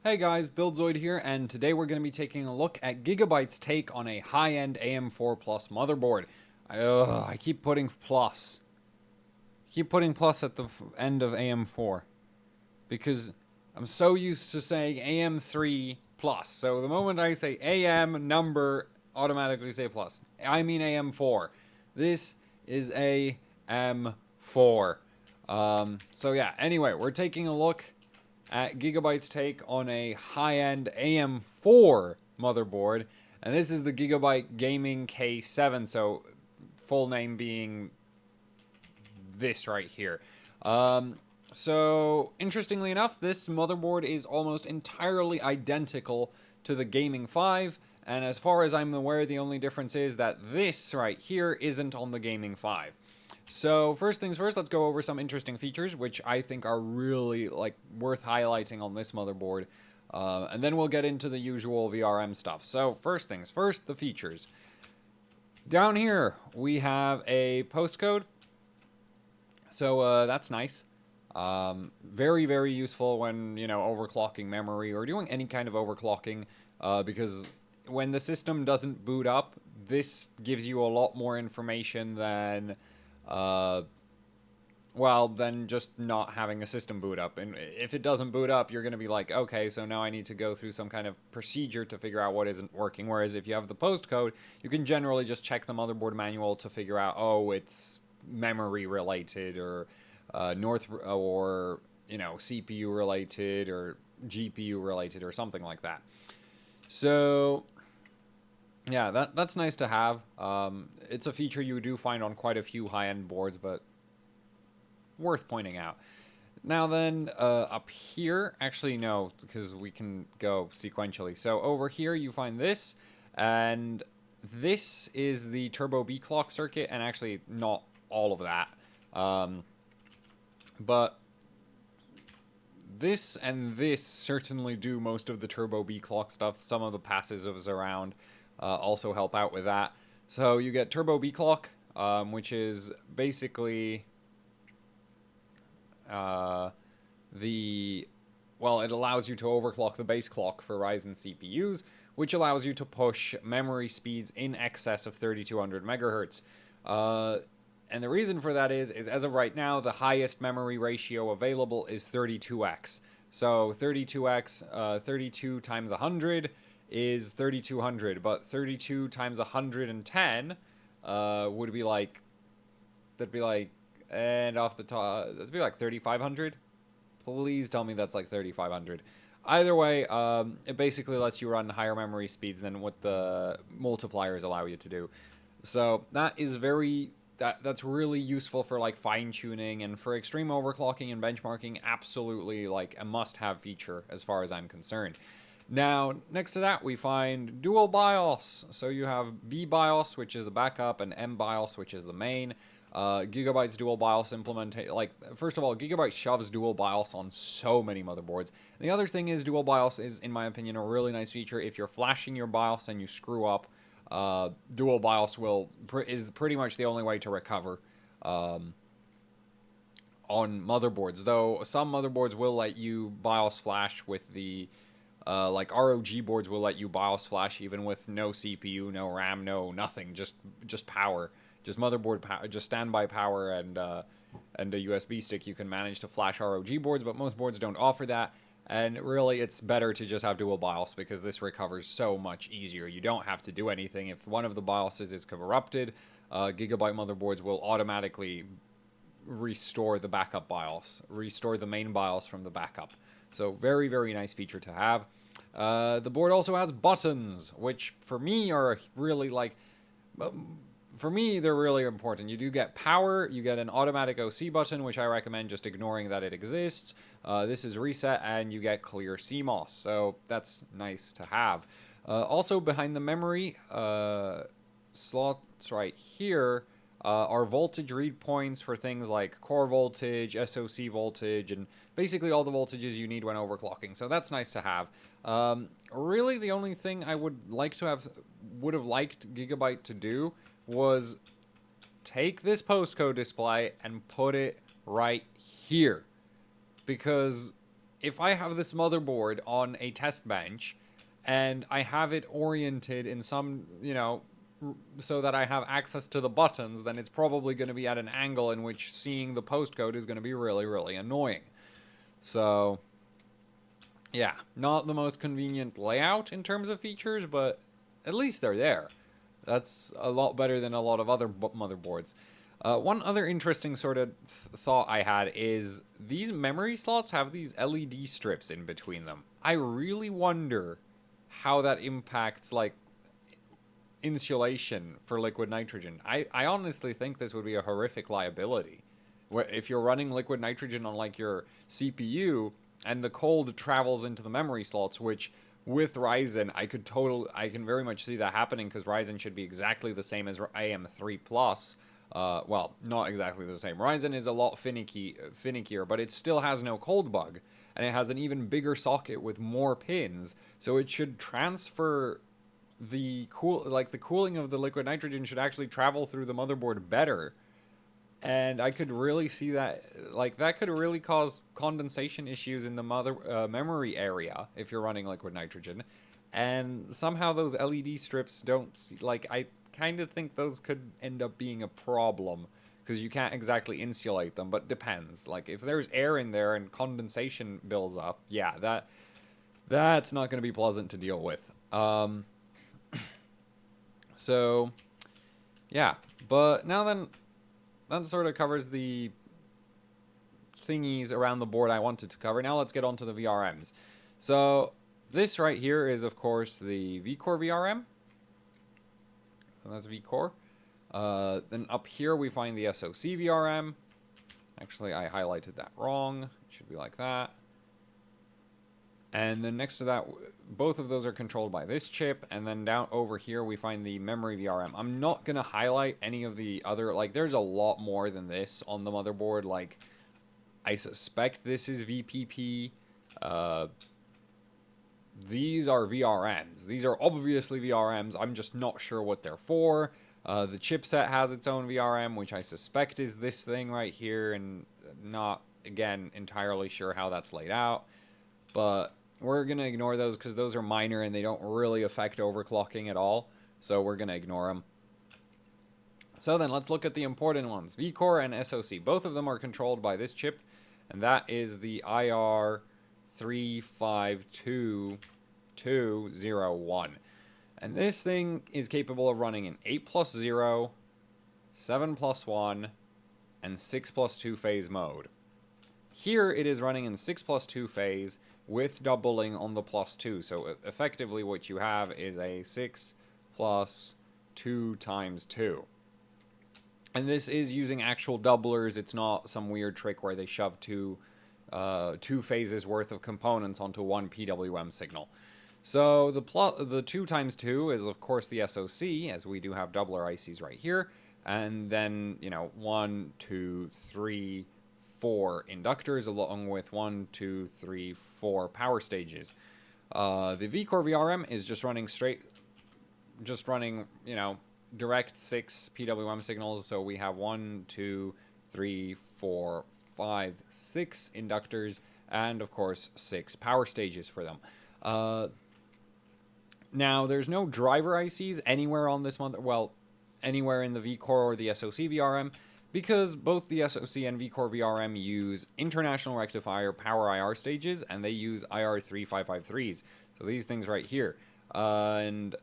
Hey guys, Buildzoid here, and today we're going to be taking a look at Gigabyte's take on a high-end AM4 Plus motherboard. I keep putting plus. Keep putting plus at the end of AM4. Because I'm so used to saying AM3 Plus. So the moment I say AM number, automatically say plus. I mean AM4. This is AM4. So yeah, anyway, we're taking a look at Gigabyte's take on a high-end AM4 motherboard, and this is the Gigabyte Gaming K7, so full name being this right here. So interestingly enough, this motherboard is almost entirely identical to the Gaming 5, and as far as I'm aware, the only difference is that this right here isn't on the Gaming 5. So first things first, let's go over some interesting features, which I think are really worth highlighting on this motherboard. And then we'll get into the usual VRM stuff. So first things first, the features. Down here, we have a postcode. So that's nice. Very, very useful when, overclocking memory or doing any kind of overclocking, because when the system doesn't boot up, this gives you a lot more information than than just not having a system boot up. And if it doesn't boot up, you're going to be like, okay, so now I need to go through some kind of procedure to figure out what isn't working. Whereas if you have the postcode, you can generally just check the motherboard manual to figure out, oh, it's memory related or CPU related or GPU related or something like that. So yeah, that's nice to have. It's a feature you do find on quite a few high-end boards, but worth pointing out. Now then, up here, actually no, because we can go sequentially. So over here you find this, and this is the turbo B clock circuit, and actually not all of that. But this and this certainly do most of the turbo B clock stuff. Some of the passives around also help out with that. So you get turbo B clock, which is basically it allows you to overclock the base clock for Ryzen CPUs, which allows you to push memory speeds in excess of 3200 megahertz. And the reason for that is as of right now, the highest memory ratio available is 32x. So 32x, 32 times 100 is 3200, but 32 times 110 would be like, and off the top, that'd be like 3500. Please tell me that's like 3500. Either way, it basically lets you run higher memory speeds than what the multipliers allow you to do. So that is that's really useful for like fine tuning and for extreme overclocking and benchmarking. Absolutely like a must-have feature as far as I'm concerned. Now, next to that, we find dual BIOS. So you have B BIOS, which is the backup, and M BIOS, which is the main. Gigabyte's dual BIOS implementation, first of all, Gigabyte shoves dual BIOS on so many motherboards. And the other thing is dual BIOS is, in my opinion, a really nice feature. If you're flashing your BIOS and you screw up, dual BIOS is pretty much the only way to recover on motherboards. Though some motherboards will let you BIOS flash with the ROG boards will let you BIOS flash even with no CPU, no RAM, no nothing, just power, just motherboard power, just standby power and a USB stick. You can manage to flash ROG boards, but most boards don't offer that. And really, it's better to just have dual BIOS because this recovers so much easier. You don't have to do anything. If one of the BIOSes is corrupted, Gigabyte motherboards will automatically restore the backup BIOS, restore the main BIOS from the backup. So very, very nice feature to have. The board also has buttons, which for me are really they're really important. You do get power, you get an automatic OC button, which I recommend just ignoring that it exists. This is reset, and you get clear CMOS, so that's nice to have. Also, behind the memory slots right here are voltage read points for things like core voltage, SoC voltage, and basically all the voltages you need when overclocking. So that's nice to have. Really, the only thing I would have liked Gigabyte to do was take this postcode display and put it right here, because if I have this motherboard on a test bench and I have it oriented in some, so that I have access to the buttons, then it's probably going to be at an angle in which seeing the postcode is going to be really, really annoying. So, yeah, not the most convenient layout in terms of features, but at least they're there. That's a lot better than a lot of other motherboards. One other interesting sort of thought I had is these memory slots have these LED strips in between them. I really wonder how that impacts, like, insulation for liquid nitrogen. I honestly think this would be a horrific liability. If you're running liquid nitrogen on, like, your CPU and the cold travels into the memory slots, which with Ryzen, I can very much see that happening, because Ryzen should be exactly the same as AM3 Plus. Well, not exactly the same. Ryzen is a lot finickier, but it still has no cold bug, and it has an even bigger socket with more pins, so it should transfer the cooling of the liquid nitrogen should actually travel through the motherboard better. And I could really see that, like, that could really cause condensation issues in the memory area if you're running liquid nitrogen. And somehow those LED strips don't see, like, I kind of think those could end up being a problem, because you can't exactly insulate them, but depends. Like, if there's air in there and condensation builds up, yeah, that's not going to be pleasant to deal with. So, yeah. But now then, that sort of covers the thingies around the board I wanted to cover. Now let's get on to the VRMs. So, this right here is, of course, the V-Core VRM. So that's V-Core. Then up here we find the SoC VRM. Actually, I highlighted that wrong. It should be like that. And then next to that, both of those are controlled by this chip. And then down over here, we find the memory VRM. I'm not going to highlight any of the other, like, there's a lot more than this on the motherboard. Like, I suspect this is VPP. These are VRMs. These are obviously VRMs. I'm just not sure what they're for. The chipset has its own VRM, which I suspect is this thing right here, and not, again, entirely sure how that's laid out. But we're going to ignore those because those are minor and they don't really affect overclocking at all. So we're going to ignore them. So then let's look at the important ones. V-Core and SoC. Both of them are controlled by this chip, and that is the IR352201. And this thing is capable of running in 8+0, 7+1, and 6+2 phase mode. Here it is running in 6+2 phase with doubling on the +2. So effectively what you have is a 6 plus 2 times 2. And this is using actual doublers. It's not some weird trick where they shove two phases worth of components onto one PWM signal. So the 2 times 2 is, of course, the SoC, as we do have doubler ICs right here. And then, 1, 2, 3, 4 inductors, along with 1, 2, 3, 4 power stages. The V-Core VRM is just running direct 6 PWM signals. So we have 1, 2, 3, 4, 5, 6 inductors, and of course 6 power stages for them. Now there's no driver ICs anywhere on this anywhere in the V-Core or the SoC VRM, because both the SoC and V-Core VRM use international rectifier power IR stages, and they use IR3553s. So these things right here. And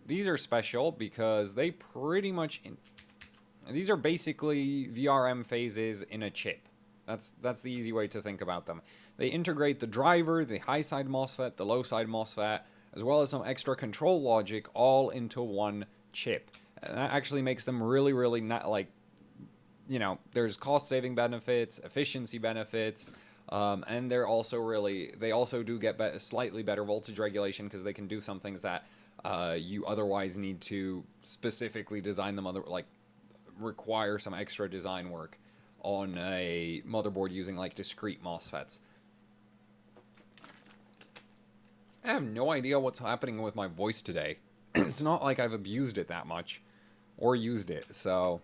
these are special because they pretty much... these are basically VRM phases in a chip. That's the easy way to think about them. They integrate the driver, the high side MOSFET, the low side MOSFET, as well as some extra control logic all into one chip. And that actually makes them really, really not like... there's cost-saving benefits, efficiency benefits, and they also do get slightly better voltage regulation, because they can do some things that you otherwise need to specifically design them, require some extra design work on a motherboard using discrete MOSFETs. I have no idea what's happening with my voice today. It's not like I've abused it that much or used it, so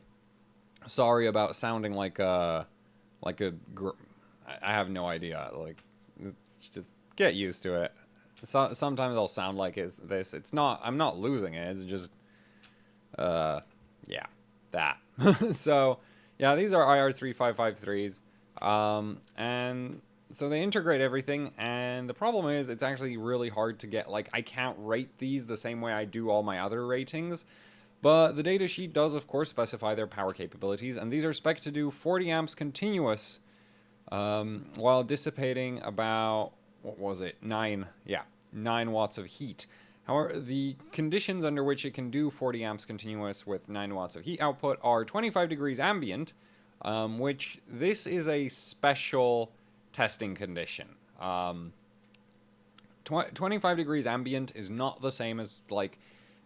sorry about sounding I have no idea. It's just get used to it. So, sometimes I'll sound like this. It's not. I'm not losing it. It's just, yeah, that. So, yeah, these are IR3553s, and so they integrate everything. And the problem is, it's actually really hard to get. Like, I can't rate these the same way I do all my other ratings. But the datasheet does, of course, specify their power capabilities, and these are spec'd to do 40 amps continuous, while dissipating about, what was it, 9 watts of heat. However, the conditions under which it can do 40 amps continuous with 9 watts of heat output are 25 degrees ambient, which this is a special testing condition. 25 degrees ambient is not the same as, like,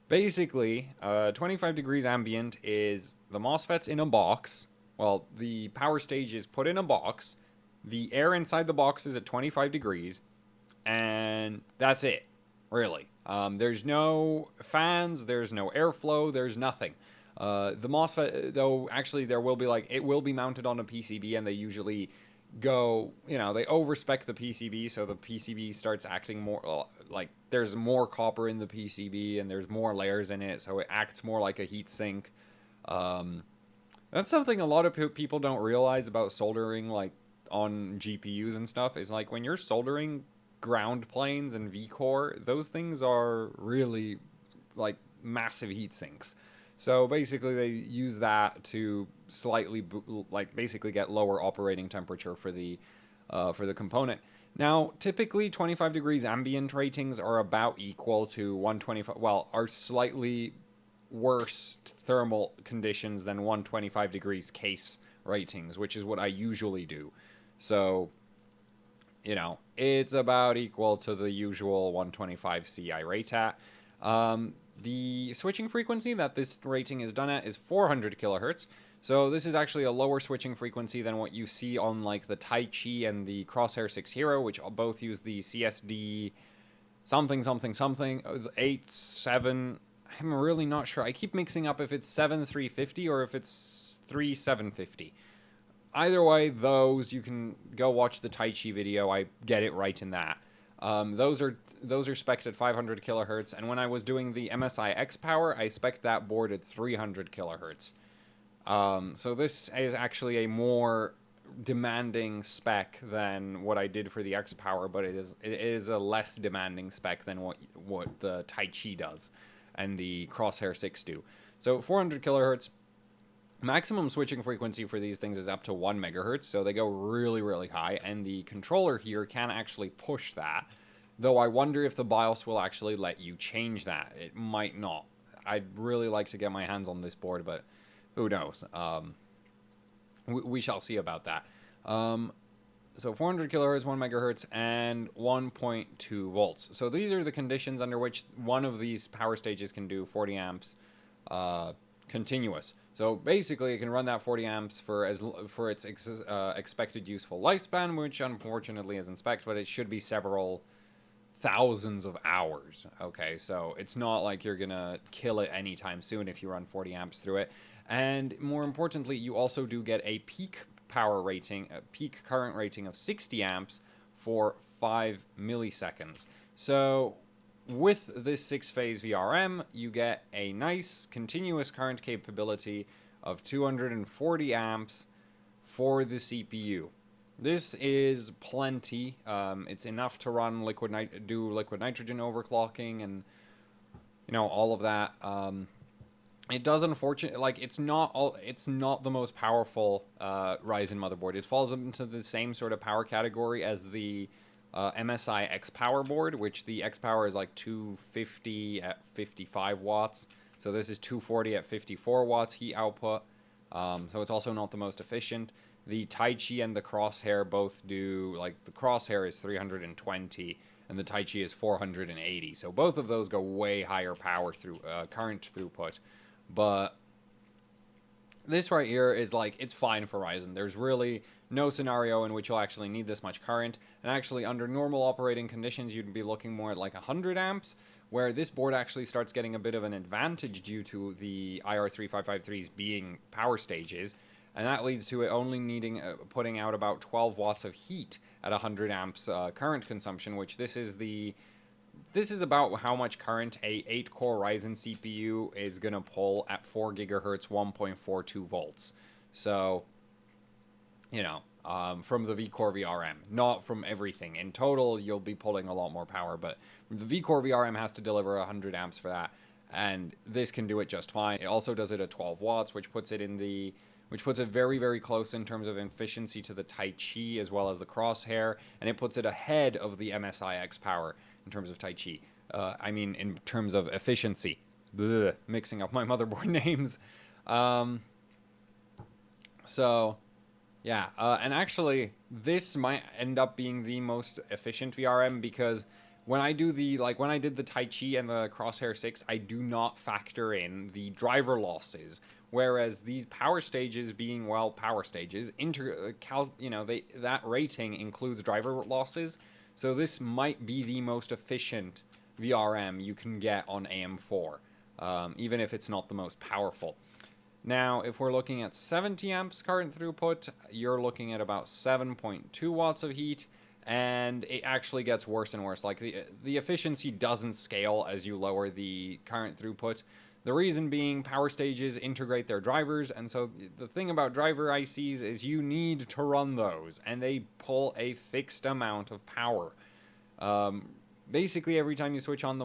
basically, 25 degrees ambient is the MOSFET's in a box. Well, the power stage is put in a box. The air inside the box is at 25 degrees. And that's it, really. There's no fans. There's no airflow. There's nothing. The MOSFET, though, actually, there will be, like, it will be mounted on a PCB, and they usually go, you know, they overspec the PCB, so the PCB starts acting more like there's more copper in the PCB and there's more layers in it, so it acts more like a heat sink. That's something a lot of people don't realize about soldering, like, on GPUs and stuff, is like when you're soldering ground planes and V-core, those things are really, like, massive heat sinks. So basically they use that to slightly, like, basically get lower operating temperature for the component. Now, typically 25 degrees ambient ratings are about equal to 125, well, are slightly worse thermal conditions than 125 degrees case ratings, which is what I usually do. So, you know, it's about equal to the usual 125 CI rate at. The switching frequency that this rating is done at is 400 kilohertz. So this is actually a lower switching frequency than what you see on, like, the Tai Chi and the Crosshair 6 Hero, which both use the CSD something 8, 7. I'm really not sure. I keep mixing up if it's 7350 or if it's 3750. Either way, those, you can go watch the Tai Chi video. I get it right in that. Those are spec'd at 500 kilohertz, and when I was doing the MSI X Power, I spec'd that board at 300 kilohertz. So this is actually a more demanding spec than what I did for the X Power, but it is a less demanding spec than what the Tai Chi does and the Crosshair 6 do. So 400 kilohertz. Maximum switching frequency for these things is up to 1 megahertz, so they go really, really high, and the controller here can actually push that, though I wonder if the BIOS will actually let you change that. It might not. I'd really like to get my hands on this board, but who knows? We shall see about that. So 400 kilohertz, 1 megahertz, and 1.2 volts. So these are the conditions under which one of these power stages can do 40 amps continuous. So basically, it can run that 40 amps for its expected useful lifespan, which unfortunately isn't spec'd, but it should be several thousands of hours. Okay, so it's not like you're gonna kill it anytime soon if you run 40 amps through it. And more importantly, you also do get a peak power rating, a peak current rating of 60 amps for 5 milliseconds. So with this 6-phase VRM, you get a nice continuous current capability of 240 amps for the CPU. This is plenty. It's enough to run do liquid nitrogen overclocking and, you know, all of that. It does, unfortunately, like, it's not the most powerful Ryzen motherboard. It falls into the same sort of power category as the MSI X Power board, which the X Power is like 250 at 55 watts. So this is 240 at 54 watts heat output. So it's also not the most efficient. The Tai Chi and the Crosshair both do, like, the Crosshair is 320 and the Tai Chi is 480. So both of those go way higher power through current throughput. But this right here is, like, it's fine for Ryzen. There's really no scenario in which you'll actually need this much current. And actually, under normal operating conditions, you'd be looking more at like 100 amps, where this board actually starts getting a bit of an advantage due to the IR3553s being power stages. and that leads to it only needing putting out about 12 watts of heat at 100 amps current consumption, which this is about how much current a 8-core Ryzen CPU is going to pull at 4 gigahertz, 1.42 volts. So, from the V-Core VRM, not from everything. In total, you'll be pulling a lot more power, but the V-Core VRM has to deliver 100 amps for that, and this can do it just fine. It also does it at 12 watts, which puts it very, very close in terms of efficiency to the Tai Chi as well as the Crosshair, and it puts it ahead of the MSI X Power in terms of Tai Chi. In terms of efficiency. Blech, mixing up my motherboard names. And actually, this might end up being the most efficient VRM, because when I did the Tai Chi and the Crosshair 6, I do not factor in the driver losses. Whereas these power stages, being power stages, that rating includes driver losses. So this might be the most efficient VRM you can get on AM4, even if it's not the most powerful. Now, if we're looking at 70 amps current throughput, you're looking at about 7.2 watts of heat, and it actually gets worse and worse. Like, the efficiency doesn't scale as you lower the current throughput. The reason being, power stages integrate their drivers, and so the thing about driver ICs is you need to run those, and they pull a fixed amount of power. Basically, every time you switch on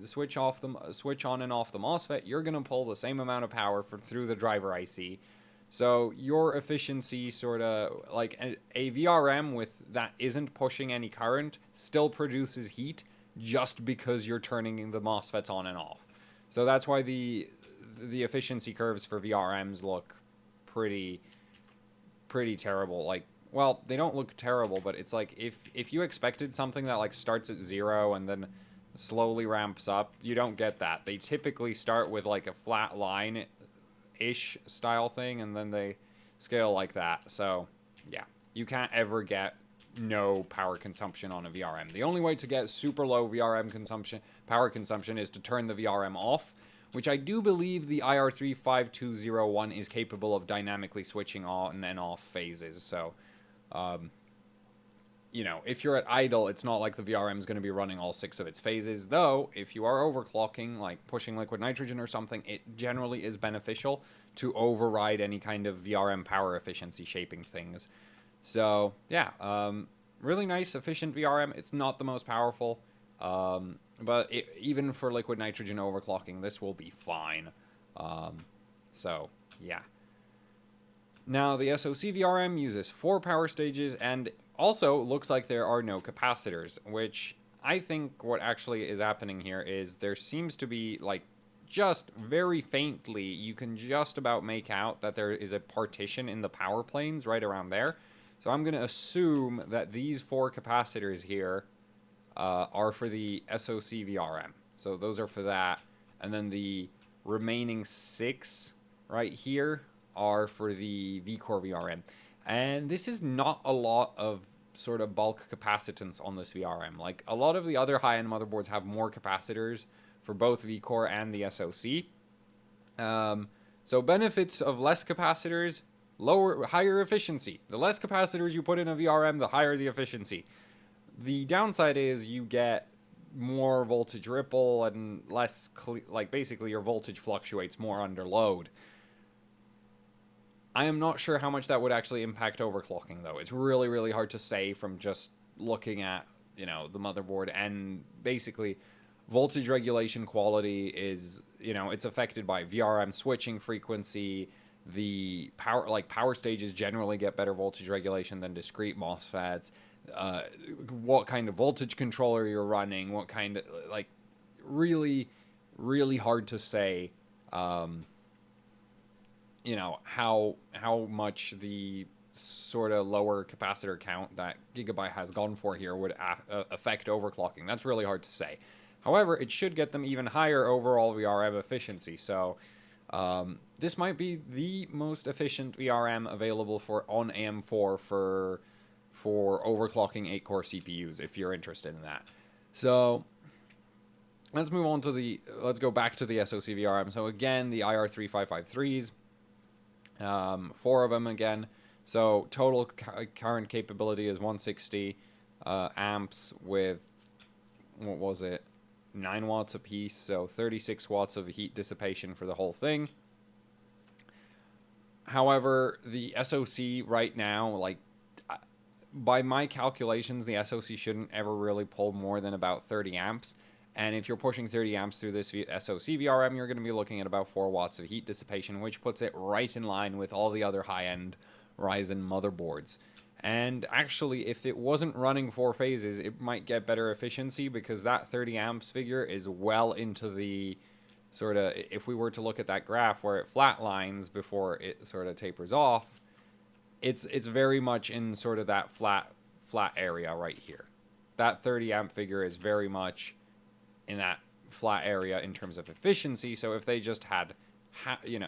switch on and off the MOSFET, you're gonna pull the same amount of power through the driver IC. So your efficiency, sort of like a VRM that isn't pushing any current, still produces heat just because you're turning the MOSFETs on and off. So that's why the efficiency curves for VRMs look pretty terrible. Like, well, they don't look terrible, but it's like if you expected something that like starts at 0 and then slowly ramps up, you don't get that. They typically start with like a flat line-ish style thing, and then they scale like that. So yeah, you can't ever get no power consumption on a VRM. The only way to get super low power consumption is to turn the VRM off, which I do believe the IR35201 is capable of dynamically switching on and off phases. So, if you're at idle, it's not like the VRM is going to be running all 6 of its phases, though if you are overclocking, like pushing liquid nitrogen or something, it generally is beneficial to override any kind of VRM power efficiency shaping things. So, yeah, really nice, efficient VRM. It's not the most powerful, but even for liquid nitrogen overclocking, this will be fine. So, yeah. Now, the SoC VRM uses 4 power stages, and also looks like there are no capacitors, which I think what actually is happening here is there seems to be, like, just very faintly, you can just about make out that there is a partition in the power planes right around there. So I'm going to assume that these 4 capacitors here are for the SoC VRM. So those are for that. And then the remaining 6 right here are for the V-Core VRM. And this is not a lot of sort of bulk capacitance on this VRM. Like, a lot of the other high-end motherboards have more capacitors for both V-Core and the SoC. So benefits of less capacitors: higher efficiency. The less capacitors you put in a VRM, the higher the efficiency. The downside is you get more voltage ripple and less, basically your voltage fluctuates more under load. I am not sure how much that would actually impact overclocking, though. It's really, really hard to say from just looking at, the motherboard, and basically voltage regulation quality is, it's affected by VRM switching frequency. The power stages generally get better voltage regulation than discrete MOSFETs. What kind of voltage controller you're running, what kind of, really, really hard to say, how much the sort of lower capacitor count that Gigabyte has gone for here would affect overclocking. That's really hard to say. However, it should get them even higher overall VRM efficiency. So this might be the most efficient VRM available on AM4 for overclocking 8-core CPUs, if you're interested in that. So let's move on to let's go back to the SoC VRM. So again, the IR3553s. 4 of them again. So total current capability is 160 amps with, what was it, 9 watts apiece, so 36 watts of heat dissipation for the whole thing. However, the SoC right now, like, by my calculations, the SoC shouldn't ever really pull more than about 30 amps. And if you're pushing 30 amps through this SoC VRM, you're going to be looking at about 4 watts of heat dissipation, which puts it right in line with all the other high-end Ryzen motherboards. And actually, if it wasn't running 4 phases, it might get better efficiency, because that 30 amps figure is well into the sort of, if we were to look at that graph where it flatlines before it sort of tapers off, it's very much in sort of that flat area right here. That 30 amp figure is very much in that flat area in terms of efficiency. So if they just had,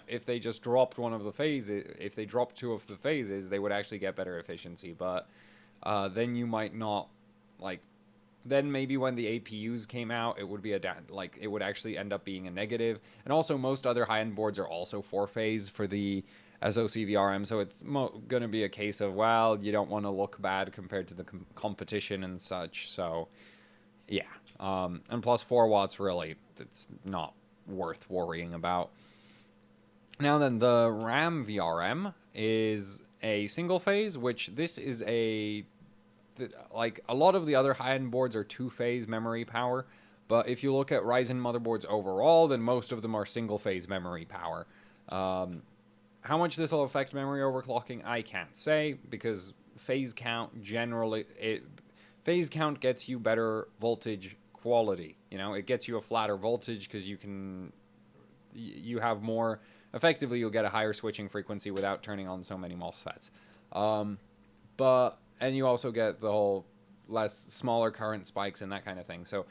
if they just dropped one of the phases, if they dropped 2 of the phases, they would actually get better efficiency. But then you might not, like, then maybe when the APUs came out, it would be it would actually end up being a negative. And also, most other high-end boards are also 4-phase for the SoC VRM, so it's going to be a case of, well, you don't want to look bad compared to the competition and such. So, yeah. And plus 4 watts, really, it's not worth worrying about. Now then, the RAM VRM is a single phase, which this is like, a lot of the other high-end boards are 2-phase memory power, but if you look at Ryzen motherboards overall, then most of them are single-phase memory power. How much this will affect memory overclocking, I can't say, because phase count generally, phase count gets you better voltage quality. It gets you a flatter voltage because you have more, effectively you'll get a higher switching frequency without turning on so many MOSFETs. And you also get the whole smaller current spikes and that kind of thing. So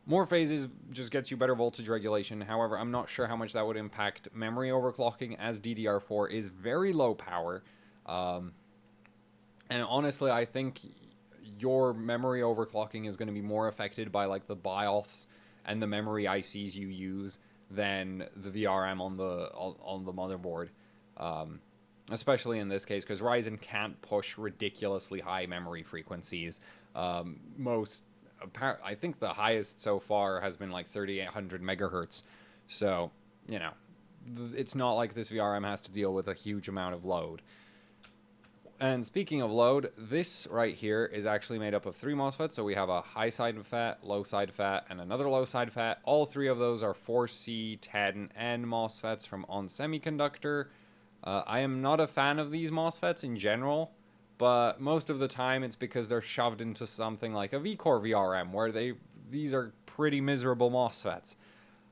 more phases just gets you better voltage regulation. However, I'm not sure how much that would impact memory overclocking, as DDR4 is very low power. And honestly, I think your memory overclocking is going to be more affected by, like, the BIOS and the memory ICs you use than the VRM on the motherboard. Especially in this case, because Ryzen can't push ridiculously high memory frequencies. I think the highest so far has been like 3800 megahertz. So, it's not like this VRM has to deal with a huge amount of load. And speaking of load, this right here is actually made up of 3 MOSFETs. So we have a high side FET, low side FET, and another low side FET. All 3 of those are 4C10N MOSFETs from On Semiconductor. I am not a fan of these MOSFETs in general, but most of the time it's because they're shoved into something like a V-Core VRM, where these are pretty miserable MOSFETs.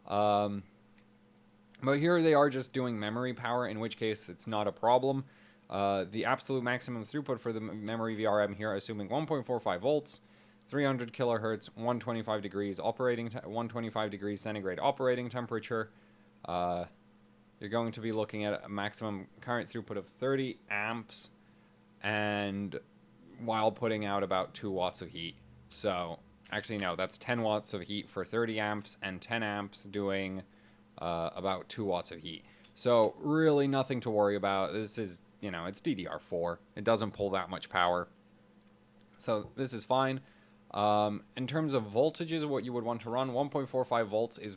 But here they are just doing memory power, in which case it's not a problem. The absolute maximum throughput for the memory VRM here, assuming 1.45 volts, 300 kilohertz, 125 degrees centigrade operating temperature. You're going to be looking at a maximum current throughput of 30 amps, and while putting out about 2 watts of heat. So, actually no, that's 10 watts of heat for 30 amps, and 10 amps doing about 2 watts of heat. So, really nothing to worry about. This is, it's DDR4. It doesn't pull that much power. So, this is fine. In terms of voltages, what you would want to run, 1.45 volts is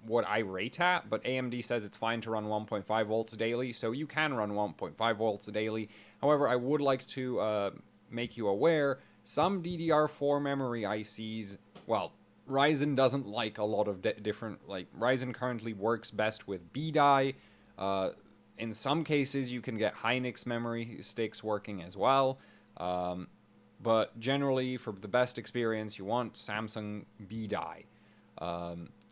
what I rate at, but AMD says it's fine to run 1.5 volts daily, so you can run 1.5 volts daily. However, I would like to make you aware, some DDR4 memory ICs, well, Ryzen doesn't like a lot of different, like, Ryzen currently works best with B-die. In some cases, you can get Hynix memory sticks working as well. But generally, for the best experience, you want Samsung B-die.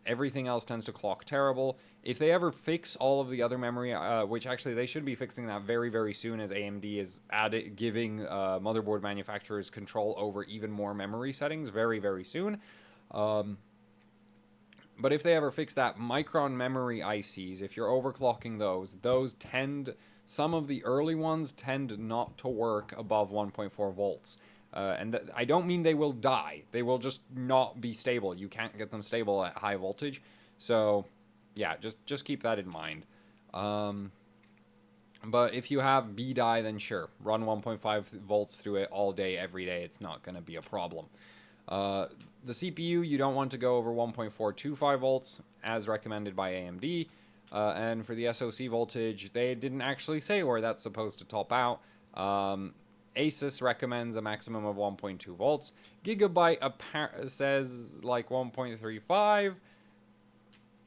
Everything else tends to clock terrible. If they ever fix all of the other memory, which actually they should be fixing that very, very soon, as AMD is giving motherboard manufacturers control over even more memory settings very, very soon. But if they ever fix that, Micron memory ICs, if you're overclocking those tend, some of the early ones tend not to work above 1.4 volts. And I don't mean they will die. They will just not be stable. You can't get them stable at high voltage. So, yeah, just keep that in mind. But if you have B die, then sure, run 1.5 volts through it all day, every day. It's not going to be a problem. The CPU, you don't want to go over 1.425 volts, as recommended by AMD. And for the SoC voltage, they didn't actually say where that's supposed to top out. Asus recommends a maximum of 1.2 volts. Gigabyte says like 1.35.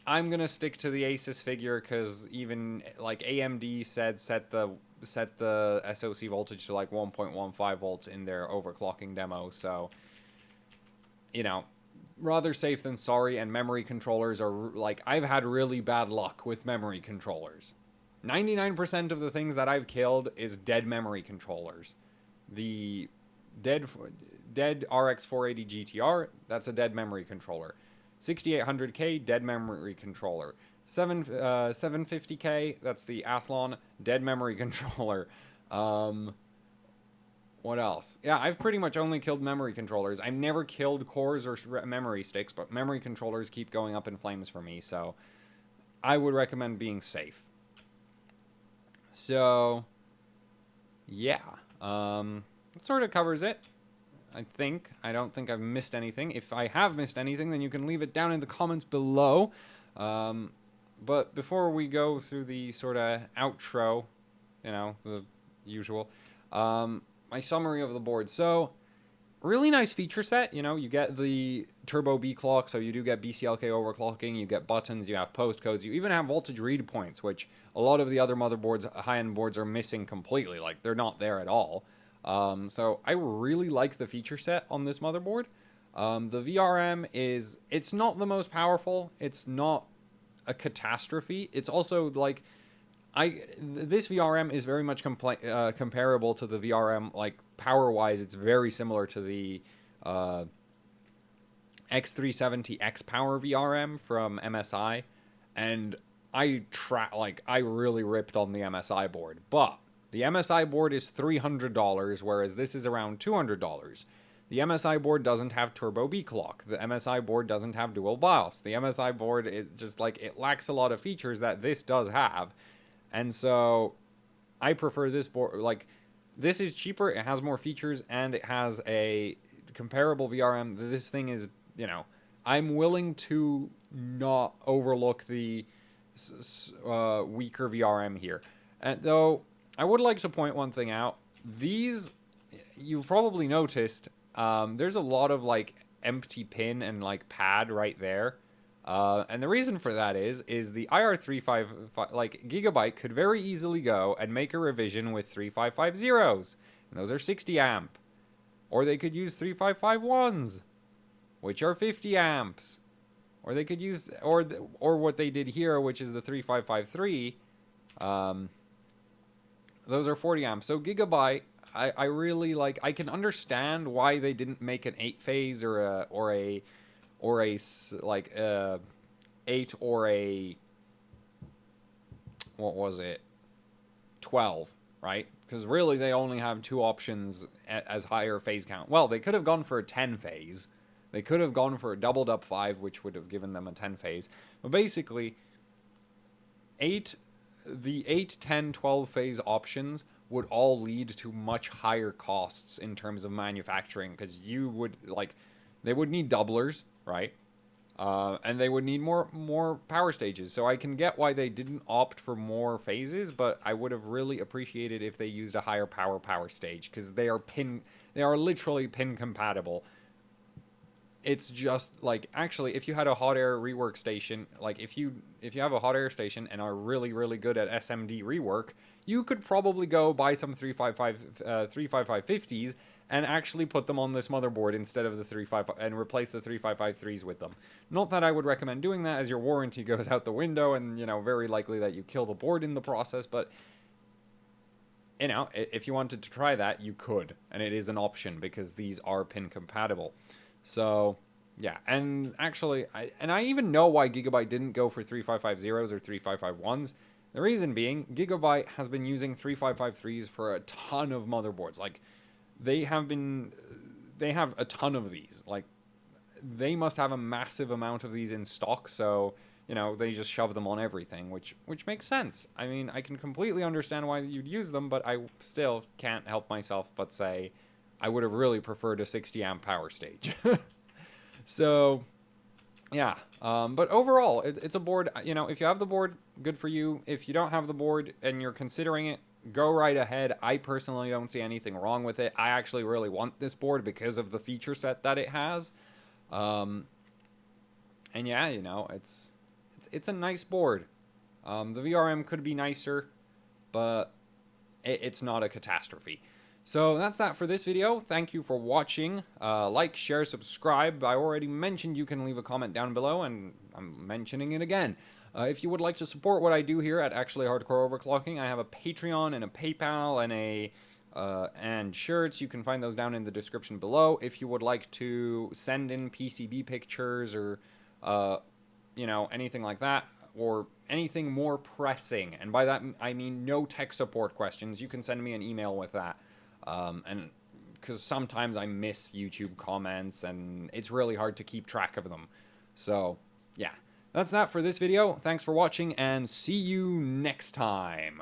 I'm gonna stick to the Asus figure because even like AMD said set the SoC voltage to like 1.15 volts in their overclocking demo. So, you know, rather safe than sorry. And memory controllers are like, I've had really bad luck with memory controllers. 99% of the things that I've killed is dead memory controllers. The dead RX 480 GTR, that's a dead memory controller. 6800K, dead memory controller. 750K, that's the Athlon, dead memory controller. What else? Yeah, I've pretty much only killed memory controllers. I've never killed cores or memory sticks, but memory controllers keep going up in flames for me, so I would recommend being safe. So, yeah. That sort of covers it. I don't think I've missed anything. If I have missed anything, then you can leave it down in the comments below. But before we go through the sort of outro, you know, the usual, my summary of the board. So, really nice feature set. You know, you get the turbo B clock, so you do get BCLK overclocking, you get buttons, you have postcodes, you even have voltage read points, which a lot of the other motherboards, high-end boards, are missing completely. Like, they're not there at all. So I really like the feature set on this motherboard. The VRM it's not the most powerful. It's not a catastrophe. It's also like, this VRM is very much comparable to the VRM, like power-wise. It's very similar to the X370 X Power VRM from MSI, and I really ripped on the MSI board, but the MSI board is $300, whereas this is around $200. The MSI board doesn't have turbo B clock. The MSI board doesn't have dual BIOS. The MSI board, it lacks a lot of features that this does have. And so I prefer this board. Like, this is cheaper, it has more features, and it has a comparable VRM. This thing is, you know, I'm willing to not overlook the weaker VRM here. And though I would like to point one thing out. These, you've probably noticed, there's a lot of like empty pin and like pad right there. And the reason for that is the IR355, like Gigabyte could very easily go and make a revision with 3550s. And those are 60 amp. Or they could use 3551s, which are 50 amps. Or they could use, or what they did here, which is the 3553, those are 40 amps. So Gigabyte, I really like. I can understand why they didn't make an 8-phase or a 8 or a, what was it, 12, right? Because really they only have two options as higher phase count. Well, they could have gone for a 10-phase. They could have gone for a doubled up 5, which would have given them a 10-phase. But basically, the 8, 10, 12 phase options would all lead to much higher costs in terms of manufacturing, because they would need doublers, right? And they would need more power stages. So I can get why they didn't opt for more phases, but I would have really appreciated if they used a higher power stage, because they are literally pin compatible. It's just like, actually, if you had a hot air rework station, like if you have a hot air station and are really, really good at SMD rework, you could probably go buy some 35550s and actually put them on this motherboard instead of the 355 and replace the 3553s with them. Not that I would recommend doing that, as your warranty goes out the window, and you know, very likely that you kill the board in the process, but you know, if you wanted to try that, you could, and it is an option because these are pin compatible. So, yeah, and actually, I even know why Gigabyte didn't go for 3550s or 3551s. The reason being, Gigabyte has been using 3553s for a ton of motherboards. Like, they have a ton of these. Like, they must have a massive amount of these in stock, so you know, they just shove them on everything, which makes sense. I mean, I can completely understand why you'd use them, but I still can't help myself but say I would have really preferred a 60 amp power stage. So, yeah. But overall, it's a board, you know, if you have the board, good for you. If you don't have the board and you're considering it, go right ahead. I personally don't see anything wrong with it. I actually really want this board because of the feature set that it has. And yeah, you know, it's a nice board. The VRM could be nicer, but it's not a catastrophe. So that's that for this video. Thank you for watching. Like, share, subscribe. I already mentioned you can leave a comment down below, and I'm mentioning it again. If you would like to support what I do here at Actually Hardcore Overclocking, I have a Patreon and a PayPal and shirts. You can find those down in the description below. If you would like to send in PCB pictures or, you know, anything like that, or anything more pressing, and by that I mean no tech support questions, you can send me an email with that. And because sometimes I miss YouTube comments and it's really hard to keep track of them. So, yeah, that's that for this video. Thanks for watching and see you next time.